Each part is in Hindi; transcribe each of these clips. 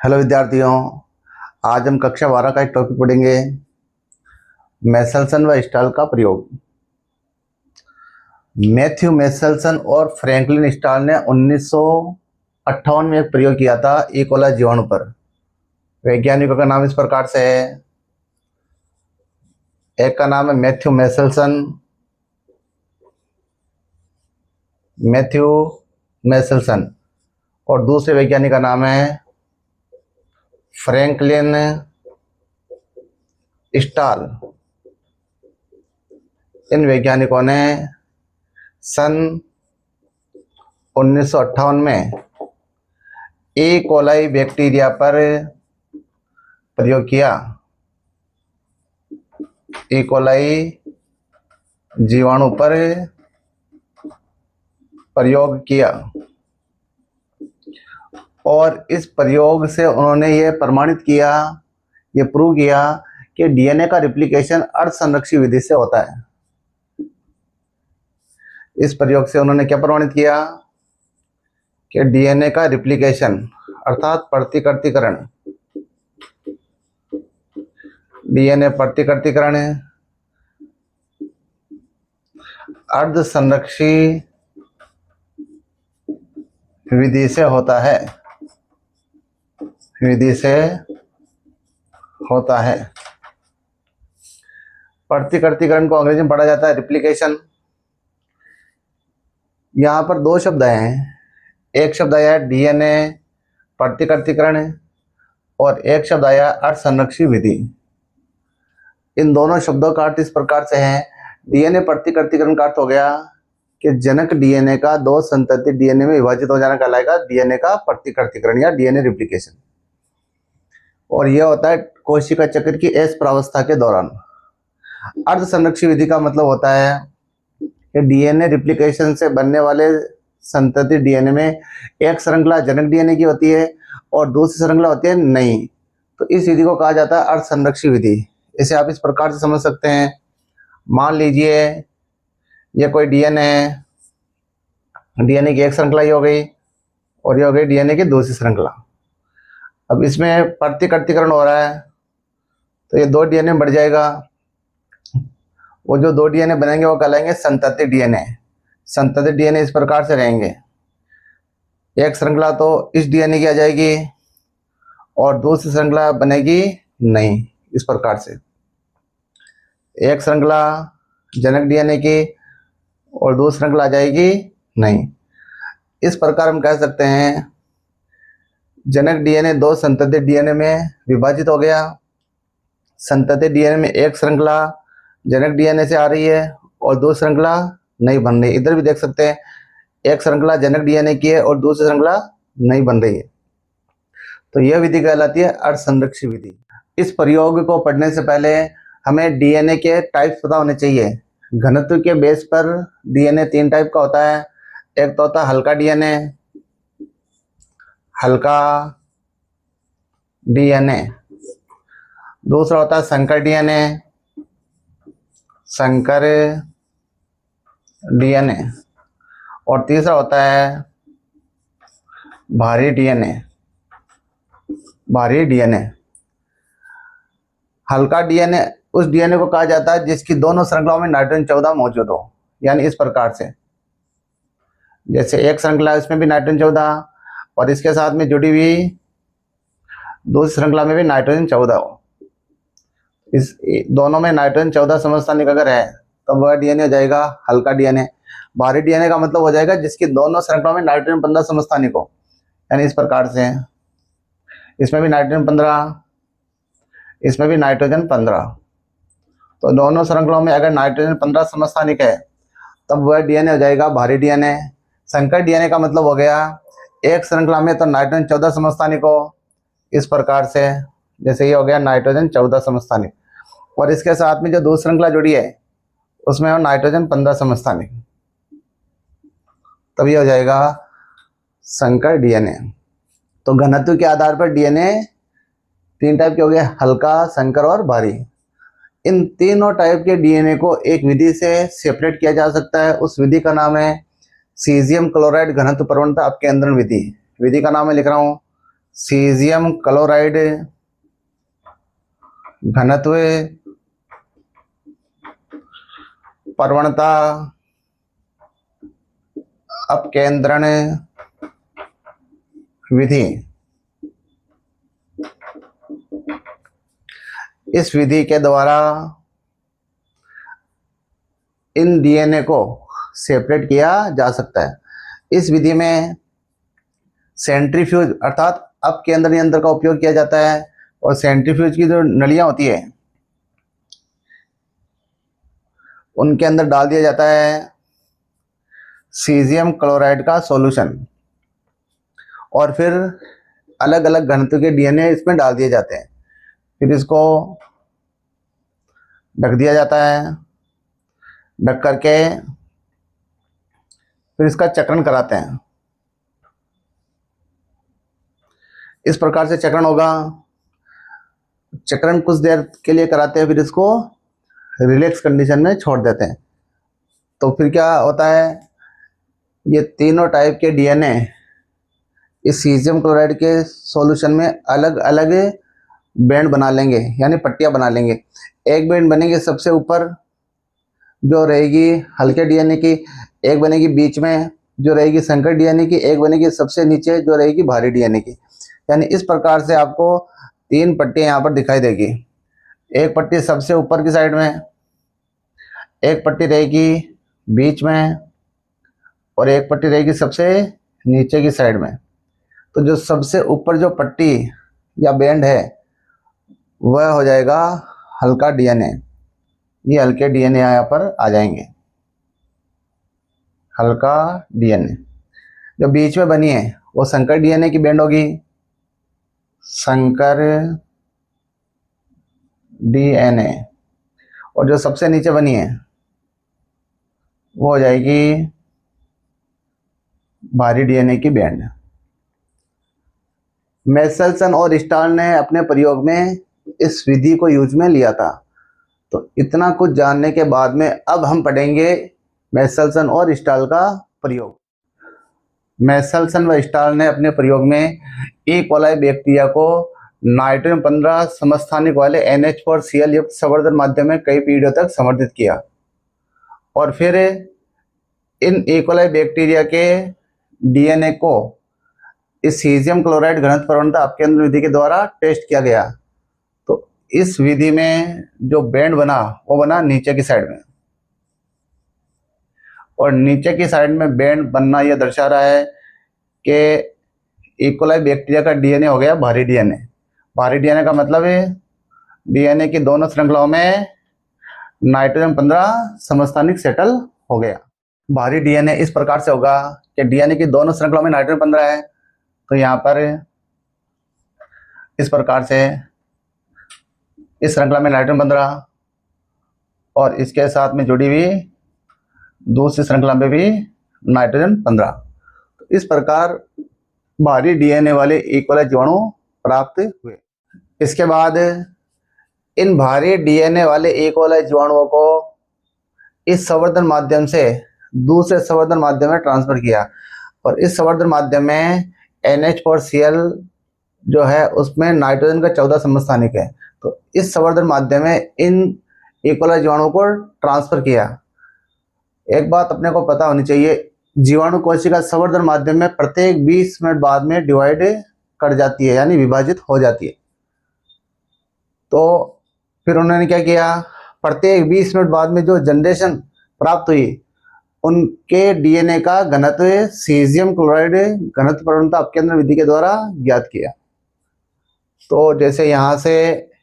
हेलो विद्यार्थियों। आज हम कक्षा 12 का एक टॉपिक पढ़ेंगे, मेसलसन व स्टाल का प्रयोग। मैथ्यू मेसलसन और फ्रैंकलिन स्टाल ने 1958 में एक प्रयोग किया था ई कोलाई जीवाणु पर। वैज्ञानिकों का नाम इस प्रकार से है। एक का नाम है मैथ्यू मेसलसन और दूसरे वैज्ञानिक का नाम है फ्रैंकलिन स्टाल। इन वैज्ञानिकों ने सन 1958 में ई कोलाई बैक्टीरिया पर प्रयोग किया। ई कोलाई जीवाणु पर प्रयोग किया और इस प्रयोग से उन्होंने ये प्रमाणित किया, ये प्रूव किया कि डीएनए का रिप्लिकेशन अर्धसंरक्षी विधि से होता है। इस प्रयोग से उन्होंने क्या प्रमाणित किया कि डीएनए का रिप्लिकेशन अर्थात प्रतिकृतिकरण, डीएनए प्रतिकृतिकरण अर्धसंरक्षी विधि से होता है, विधि से होता है। प्रतिकृतिकरण को अंग्रेजी में पढ़ा जाता है रिप्लिकेशन। यहाँ पर दो शब्द हैं, एक शब्द आया डीएनए प्रतिकृतिकरण और एक शब्द आया अर्धसंरक्षी विधि। इन दोनों शब्दों का अर्थ इस प्रकार से है। डीएनए प्रतिकृतिकरण का अर्थ हो गया कि जनक डीएनए का दो संतति डीएनए में विभाजित हो जाना कहलाएगा डीएनए का प्रतिकृतिकरण या डीएनए रिप्लिकेशन। और यह होता है कोशिका चक्र की एस प्रावस्था के दौरान। अर्धसंरक्षी विधि का मतलब होता है कि डीएनए रिप्लिकेशन से बनने वाले संतति डीएनए में एक श्रृंखला जनक डीएनए की होती है और दूसरी श्रृंखला होती है नई। तो इस विधि को कहा जाता है अर्धसंरक्षी विधि। इसे आप इस प्रकार से समझ सकते हैं। मान लीजिए ये कोई डीएनए है, डीएनए की एक श्रृंखला ही हो गई और ये हो गई डीएनए की दूसरी श्रृंखला। अब इसमें प्रतिकृतिकरण हो रहा है तो ये दो डीएनए बढ़ जाएगा। वो जो दो डीएनए बनेंगे वो कहलाएंगे संतति डीएनए। संतति डीएनए इस प्रकार से रहेंगे, एक श्रृंखला तो इस डीएनए की आ जाएगी और दूसरी श्रृंखला बनेगी नई। इस प्रकार से एक श्रृंखला जनक डीएनए की और दूसरी श्रृंखला आ जाएगी नई। इस प्रकार हम कह सकते हैं जनक डीएनए दो संतति डीएनए में विभाजित हो गया। संतति डीएनए में एक श्रृंखला जनक डीएनए से आ रही है और दो श्रृंखला नई बन रही है। इधर भी देख सकते हैं एक श्रृंखला जनक डीएनए की है और दूसरी श्रृंखला नई बन रही है। तो यह विधि कहलाती है अर्धसंरक्षी विधि। इस प्रयोग को पढ़ने से पहले हमें डीएनए के टाइप्स पता होने चाहिए। घनत्व के बेस पर डीएनए तीन टाइप का होता है। एक तो होता है हल्का डीएनए, हल्का डीएनए। दूसरा होता है संकर डीएनए, संकर डीएनए। और तीसरा होता है भारी डीएनए, भारी डीएनए। हल्का डीएनए उस डीएनए को कहा जाता है जिसकी दोनों श्रृंखलाओं में नाइट्रोजन 14 मौजूद हो। यानी इस प्रकार से जैसे एक श्रृंखला इसमें भी नाइट्रोजन 14 और इसके साथ में जुड़ी हुई दूसरी श्रृंखला में भी नाइट्रोजन 14 हो। इस दोनों में नाइट्रोजन 14 समस्थानिक अगर है तो वह डीएनए हो जाएगा हल्का डीएनए। भारी डीएनए का मतलब हो जाएगा जिसकी दोनों श्रृंखलाओं में नाइट्रोजन 15 समस्थानिक हो। यानी इस प्रकार से इसमें भी नाइट्रोजन 15, इसमें भी नाइट्रोजन 15। तो दोनों श्रृंखलाओं में अगर नाइट्रोजन 15 समस्थानिक है तब वह डीएनए हो जाएगा भारी डीएनए। संकर डीएनए का मतलब हो गया एक श्रृंखला में तो नाइट्रोजन 14 समस्थानिक हो। इस प्रकार से जैसे ये हो गया नाइट्रोजन 14 समस्थानिक और इसके साथ में जो दूसरी श्रृंखला जुड़ी है उसमें हो नाइट्रोजन 15 समस्थानिक, तब ये हो जाएगा संकर डीएनए। तो घनत्व के आधार पर डीएनए तीन टाइप के हो गए, हल्का, संकर और भारी। इन तीनों टाइप के डीएनए को एक विधि से सेपरेट किया जा सकता है। उस विधि का नाम है सीजियम क्लोराइड घनत्व प्रवणता अपकेंद्रण विधि। विधि का नाम मैं लिख रहा हूँ सीजियम क्लोराइड घनत्व प्रवणता अपकेंद्रण विधि। इस विधि के द्वारा इन डीएनए को सेपरेट किया जा सकता है। इस विधि में सेंट्रीफ्यूज अर्थात अपकेंद्र यंत्र का उपयोग किया जाता है और सेंट्रीफ्यूज की जो नलियां होती है उनके अंदर डाल दिया जाता है सीजियम क्लोराइड का सॉल्यूशन और फिर अलग अलग घनत्व के डीएनए इसमें डाल दिए जाते हैं। फिर इसको ढक दिया जाता है, ढक करके फिर इसका चक्रण कराते हैं। इस प्रकार से चक्रण होगा। चक्रण कुछ देर के लिए कराते हैं, फिर इसको रिलैक्स कंडीशन में छोड़ देते हैं। तो फिर क्या होता है, ये तीनों टाइप के डीएनए इस सीजियम क्लोराइड के सॉल्यूशन में अलग अलग बैंड बना लेंगे, यानी पट्टियां बना लेंगे। एक बैंड बनेगी सबसे ऊपर जो रहेगी हल्के डीएनए की, एक बनेगी बीच में जो रहेगी संकर डीएनए की, एक बनेगी सबसे नीचे जो रहेगी भारी डीएनए की। यानी इस प्रकार से आपको तीन पट्टियां यहाँ पर दिखाई देगी। एक पट्टी सबसे ऊपर की साइड में, एक पट्टी रहेगी बीच में और एक पट्टी रहेगी सबसे नीचे की साइड में। तो जो सबसे ऊपर जो पट्टी या बैंड है वह हो जाएगा हल्का डीएनए। ये हल्के डीएनए यहाँ पर आ जाएंगे, हल्का डीएनए। जो बीच में बनी है वो संकर डीएनए की बैंड होगी, संकर डीएनए। और जो सबसे नीचे बनी है वो हो जाएगी भारी डीएनए की बैंड। मेसेल्सन और स्टाल ने अपने प्रयोग में इस विधि को यूज में लिया था। तो इतना कुछ जानने के बाद में अब हम पढ़ेंगे मेसेल्सन और स्टाल का प्रयोग। मेसेल्सन व स्टाल ने अपने प्रयोग में ई कोलाई बैक्टीरिया को नाइट्रोजन 15 समस्थानिक वाले NH4Cl युक्त संवर्धन माध्यम में कई पीढ़ियों तक संवर्धित किया और फिर इन ई कोलाई बैक्टीरिया के डीएनए को इस सीजियम क्लोराइड घनत्व प्रवणता अपकेंद्र विधि के द्वारा टेस्ट किया गया। तो इस विधि में जो बैंड बना वो बना नीचे की साइड में, और नीचे की साइड में बैंड बनना यह दर्शा रहा है कि ई कोलाई बैक्टीरिया का डीएनए हो गया भारी डीएनए। भारी डीएनए का मतलब है डीएनए की दोनों श्रृंखलाओं में नाइट्रोजन 15 समस्थानिक सेटल हो गया। भारी डीएनए इस प्रकार से होगा कि डीएनए की दोनों श्रृंखलाओं में नाइट्रोजन 15 है, तो यहाँ पर इस प्रकार से इस श्रृंखला में नाइट्रोजन 15 और इसके साथ में जुड़ी हुई दूसरी श्रृंखला में भी नाइट्रोजन 15। तो इस प्रकार भारी डीएनए वाले ई कोलाई जीवाणु प्राप्त हुए। इसके बाद इन भारी डीएनए वाले ई कोलाई जीवाणुओं को इस संवर्धन माध्यम से दूसरे संवर्धन माध्यम में ट्रांसफर किया और इस संवर्धन माध्यम में NH4Cl जो है उसमें नाइट्रोजन का 14 समस्थानिक है। तो इस संवर्धन माध्यम में इन ई कोलाई जीवाणुओं को ट्रांसफर किया। एक बात अपने को पता होनी चाहिए, जीवाणु कोशिका संवर्धन माध्यम में प्रत्येक 20 मिनट बाद में डिवाइड कर जाती है, यानी विभाजित हो जाती है। तो फिर उन्होंने क्या किया, प्रत्येक 20 मिनट बाद में जो जनरेशन प्राप्त हुई उनके डीएनए का घनत्व सीजियम क्लोराइड घनत्व प्रवणता अपकेंद्र विधि के द्वारा ज्ञात किया। तो जैसे यहाँ से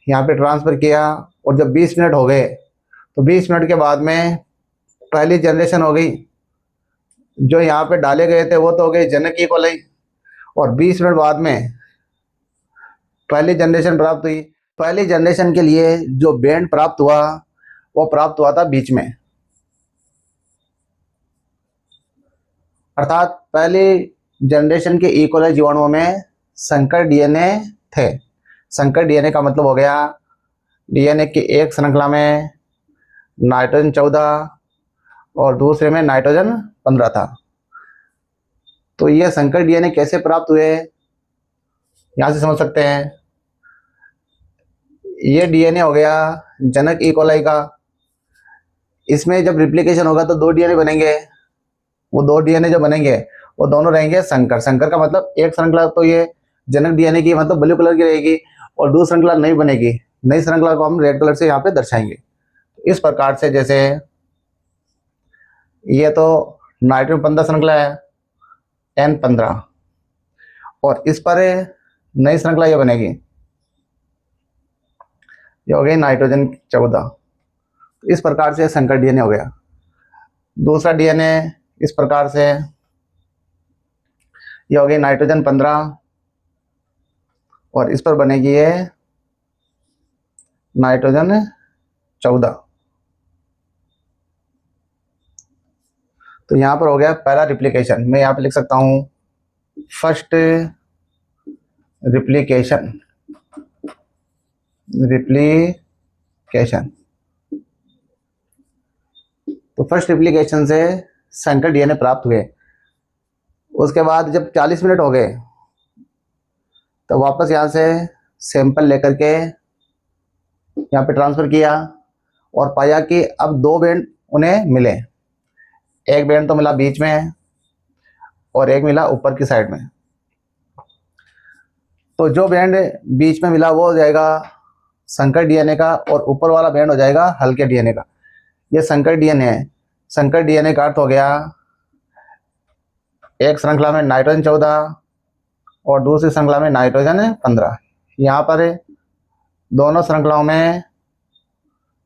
यहाँ पे ट्रांसफर किया और जब 20 मिनट हो गए तो 20 मिनट के बाद में पहली जनरेशन हो गई। जो यहाँ पे डाले गए थे वो तो हो गए जनक ई कोलाई, और 20 मिनट बाद में पहली जनरेशन प्राप्त हुई। पहली जनरेशन के लिए जो बैंड प्राप्त हुआ वो प्राप्त हुआ था बीच में, अर्थात पहली जनरेशन के ई कोलाई जीवाणुओं में संकर डीएनए थे। संकर डीएनए का मतलब हो गया डीएनए की एक श्रृंखला में नाइट्रोजन 14 और दूसरे में नाइट्रोजन 15 था। तो ये संकर डीएनए कैसे प्राप्त हुए, यहाँ से समझ सकते हैं। ये डीएनए हो गया जनक ई कोलाई का। इसमें जब रिप्लिकेशन होगा तो दो डीएनए बनेंगे। वो दो डीएनए जो बनेंगे वो दोनों रहेंगे संकर। संकर का मतलब एक श्रृंखला तो ये जनक डीएनए की मतलब ब्लू कलर की रहेगी और दूसरी श्रृंखला नहीं बनेगी। नई श्रृंखला को हम रेड कलर से यहाँ पे दर्शाएंगे। इस प्रकार से जैसे ये तो नाइट्रोजन 15 श्रृंखला है N15 और इस पर नई श्रृंखला ये बनेगी, ये हो गई नाइट्रोजन 14। इस प्रकार से संकर डीएनए हो गया। दूसरा डीएनए इस प्रकार से ये हो गई नाइट्रोजन 15 और इस पर बनेगी ये नाइट्रोजन 14। तो यहाँ पर हो गया पहला रिप्लिकेशन। मैं यहाँ पे लिख सकता हूँ फर्स्ट रिप्लिकेशन। तो फर्स्ट रिप्लिकेशन से संकर डीएनए प्राप्त हुए। उसके बाद जब 40 मिनट हो गए तो वापस यहाँ से सैंपल लेकर के यहाँ पे ट्रांसफर किया और पाया कि अब दो बैंड उन्हें मिले। एक बैंड तो मिला बीच में और एक मिला ऊपर की साइड में। तो जो बैंड बीच में मिला वो हो जाएगा संकर डीएनए का और ऊपर वाला बैंड हो जाएगा हल्के डीएनए का। ये संकर डीएनए है। संकर डीएनए का अर्थ हो गया एक श्रृंखला में नाइट्रोजन 14 और दूसरी श्रृंखला में नाइट्रोजन 15। यहाँ पर दोनों श्रृंखलाओं में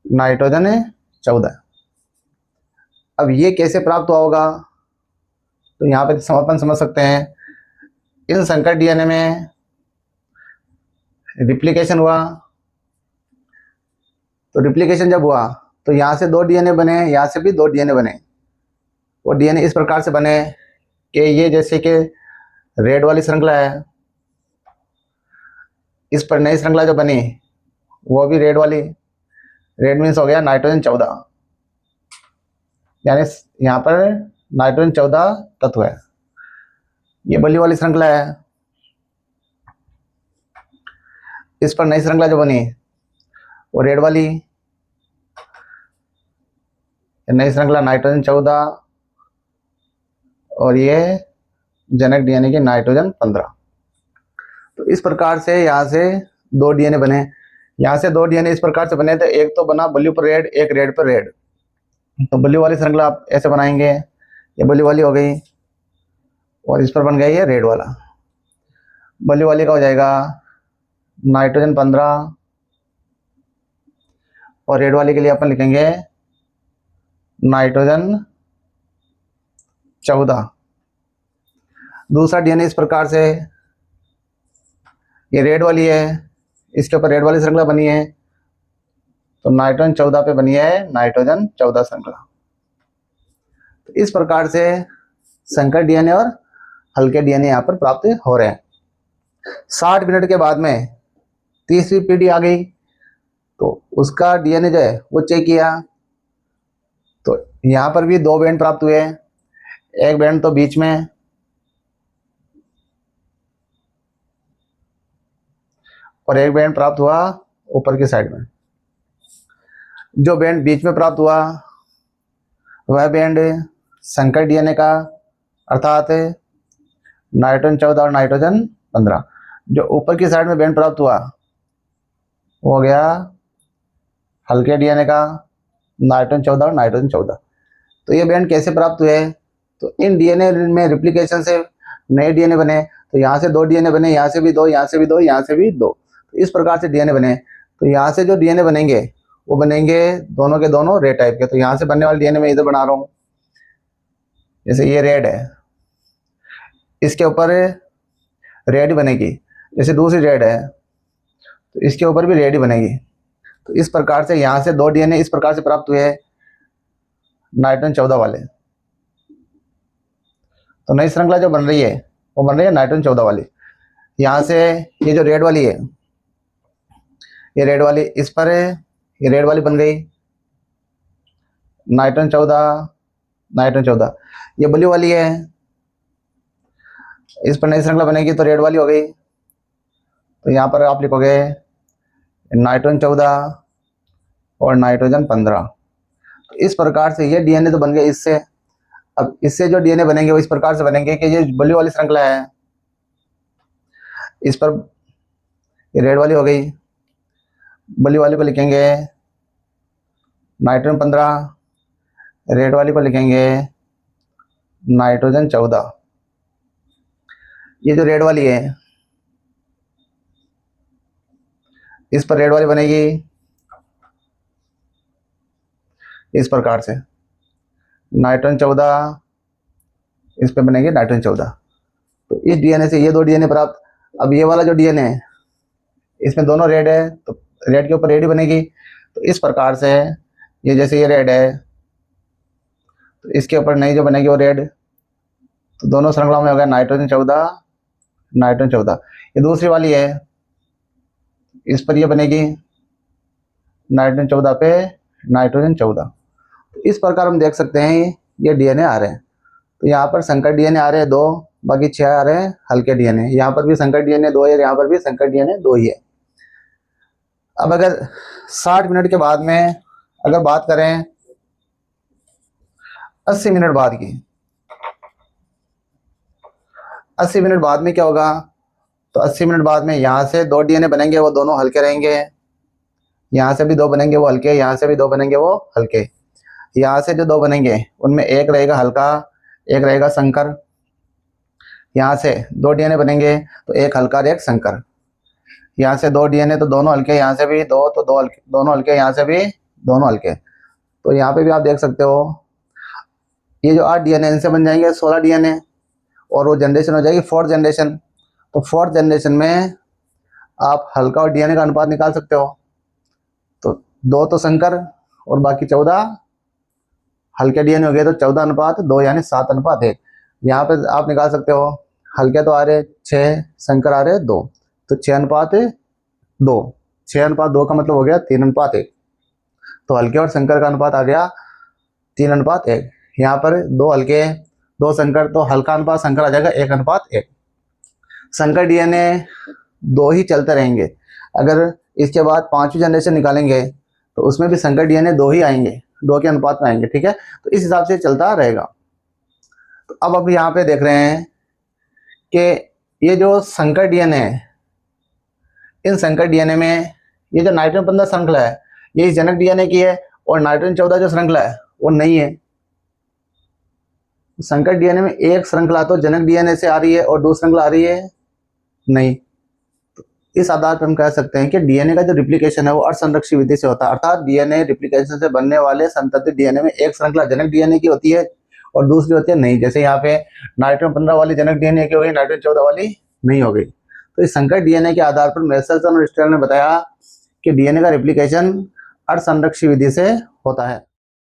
नाइट्रोजन 14। अब ये कैसे प्राप्त हुआ होगा तो यहाँ पे अपन समझ सकते हैं। इन संकर डीएनए में रिप्लिकेशन हुआ। तो रिप्लिकेशन जब हुआ तो यहाँ से दो डीएनए बने, यहाँ से भी दो डीएनए बने। वो डीएनए इस प्रकार से बने कि ये जैसे कि रेड वाली श्रृंखला है, इस पर नई श्रृंखला जो बनी वो भी रेड वाली। रेड मीन्स हो गया नाइट्रोजन 14, यानी यहाँ पर नाइट्रोजन 14 तत्व है। ये ब्लू वाली श्रृंखला है, इस पर नई श्रृंखला जो बनी वो रेड वाली। नई श्रृंखला नाइट्रोजन 14 और ये जनक डीएनए की नाइट्रोजन 15। तो इस प्रकार से यहाँ से दो डीएनए बने। यहाँ से दो डीएनए इस प्रकार से बने थे, एक तो बना ब्लू पर रेड, एक रेड पर रेड। तो ब्लू वाली श्रृंखला आप ऐसे बनाएंगे, ये ब्लू वाली हो गई और इस पर बन गया ये रेड वाला। ब्लू वाली का हो जाएगा नाइट्रोजन 15 और रेड वाली के लिए अपन लिखेंगे नाइट्रोजन 14। दूसरा डीएनए इस प्रकार से, ये रेड वाली है, इसके ऊपर रेड वाली श्रृंखला बनी है तो नाइट्रोजन 14 पे बनी है नाइट्रोजन 14 श्रृंखला। तो इस प्रकार से संकर डीएनए और हल्के डीएनए यहाँ पर प्राप्त हो रहे हैं। 60 मिनट के बाद में तीसरी पीढ़ी आ गई तो उसका डीएनए जो है वो चेक किया तो यहाँ पर भी दो बैंड प्राप्त हुए। एक बैंड तो बीच में और एक बैंड प्राप्त हुआ ऊपर की साइड में। जो बैंड बीच में प्राप्त हुआ वह बैंड संकर डीएनए का, अर्थात नाइट्रोजन 14 और नाइट्रोजन 15। जो ऊपर की साइड में बैंड प्राप्त हुआ वो हो गया हल्के डीएनए का, नाइट्रोजन 14 और नाइट्रोजन 14। तो ये बैंड कैसे प्राप्त हुए? तो इन डीएनए में रिप्लिकेशन से नए डीएनए बने। तो यहाँ से दो डीएनए बने, यहाँ से भी दो, यहाँ से भी दो, यहाँ से भी दो। तो इस प्रकार से डीएनए बने। तो यहाँ से जो डीएनए बनेंगे वो बनेंगे दोनों के दोनों रेड टाइप के। तो यहाँ से बनने वाले डीएनए मैं इधर बना रहा हूँ, जैसे ये रेड है, इसके ऊपर रेड बनेगी। जैसे दूसरी रेड है तो इसके ऊपर भी रेड ही बनेगी। तो इस प्रकार से यहाँ से दो डीएनए इस प्रकार से प्राप्त हुए नाइट्रोजन 14 वाले। तो नई श्रृंखला जो बन रही है वो बन रही है नाइट्रोजन 14 वाली। यहाँ से ये जो रेड वाली है, ये रेड वाली इस पर है, ये रेड वाली बन गई नाइट्रोजन 14, नाइट्रोजन 14। ये ब्लू वाली है, इस पर नई श्रृंखला बनेगी तो रेड वाली हो गई। तो यहाँ पर आप लिखोगे नाइट्रोजन 14 और नाइट्रोजन 15। तो इस प्रकार से ये डीएनए तो बन गए इससे। अब इससे जो डीएनए बनेंगे वो इस प्रकार से बनेंगे कि ये ब्लू वाली श्रृंखला है, इस पर ये रेड वाली हो गई, ब्लू वाली को लिखेंगे नाइट्रोजन 15, रेड वाली को लिखेंगे नाइट्रोजन 14। ये जो रेड वाली है इस पर रेड वाली बनेगी इस प्रकार से, नाइट्रोजन 14, इस पे बनेगी नाइट्रोजन 14। तो इस डीएनए से ये दो डीएनए प्राप्त। अब ये वाला जो डीएनए है इसमें दोनों रेड है तो रेड के ऊपर रेड ही बनेगी। तो इस प्रकार से ये जैसे ये रेड है तो इसके ऊपर नई जो बनेगी वो रेड। तो दोनों श्रृंखला में हो गया नाइट्रोजन 14, नाइट्रोजन 14। ये दूसरी वाली है, इस पर ये बनेगी नाइट्रोजन 14 पे नाइट्रोजन 14। तो इस प्रकार हम देख सकते हैं ये डीएनए आ रहे हैं। तो यहाँ पर संकर डीएनए आ रहे हैं 2, बाकी 6 आ रहे हैं हल्के डीएनए। यहाँ पर भी संकर डीएनए 2 है, यहाँ पर भी संकर डीएनए 2 ही है। अब अगर 60 मिनट के बाद में अगर बात करें 80 मिनट बाद की, 80 मिनट बाद में क्या होगा? तो 80 मिनट बाद में यहाँ से 2 डीएनए बनेंगे, वो दोनों हल्के रहेंगे। यहाँ से भी 2 बनेंगे वो हल्के, यहाँ से भी 2 बनेंगे वो हल्के। यहाँ से जो 2 बनेंगे उनमें एक रहेगा हल्का, एक रहेगा संकर। यहाँ से 2 डीएनए बनेंगे तो एक हल्का और एक संकर। यहाँ से 2 डीएनए तो दोनों हल्के, यहाँ से भी 2 तो 2 हल्के, दोनों हल्के, यहाँ से भी दोनों हल्के। तो यहाँ पे भी आप देख सकते हो ये जो 8 डीएनए इनसे बन जाएंगे 16 डीएनए, और वो जनरेशन हो जाएगी 4th जनरेशन। तो 4th जनरेशन में आप हल्का और डीएनए का अनुपात निकाल सकते हो। तो 2 तो संकर और बाकी 14 हल्के डीएनए हो गए, तो 14:2 यानी 7:1। यहाँ पे आप निकाल सकते हो हल्के तो आ रहे 6, संकर आ रहे 2, तो 6:2। 6:2 का मतलब हो गया 3:1। तो हल्के और संकर का अनुपात आ गया 3:1। यहाँ पर 2 हल्के 2 संकर, तो हल्का अनुपात संकर आ जाएगा 1:1। संकर डीएनए 2 ही चलते रहेंगे। अगर इसके बाद 5वीं जनरेशन निकालेंगे तो उसमें भी संकर डीएनए 2 ही आएंगे, 2 के अनुपात में आएंगे, ठीक है। तो इस हिसाब से चलता रहेगा। तो अब यहाँ पे देख रहे हैं कि ये जो संकर डीएनए है, इन संकर डीएनए में ये जो नाइट्रोजन 15 श्रृंखला है ये इस जनक डीएनए की है, और नाइट्रोजन 14 जो श्रृंखला है वो नहीं है। संकर डीएनए में एक श्रृंखला तो जनक डीएनए से आ रही है और दूसरी श्रृंखला आ रही है नहीं। तो इस आधार पर हम कह सकते हैं कि डीएनए का जो रिप्लिकेशन है वो अर्धसंरक्षी विधि से होता है। अर्थात डीएनए रिप्लिकेशन से बनने वाले संतति डीएनए में एक श्रृंखला जनक डीएनए की होती है और दूसरी होती है नहीं। जैसे यहाँ पे नाइट्रोजन 15 वाली जनक डीएनए की हो गई, नाइट्रोजन 14 वाली नहीं हो गई। तो इस संकर डीएनए के आधार पर मेसलसन और स्टेल ने बताया कि डीएनए का रिप्लिकेशन अर्धसंरक्षी विधि से होता है।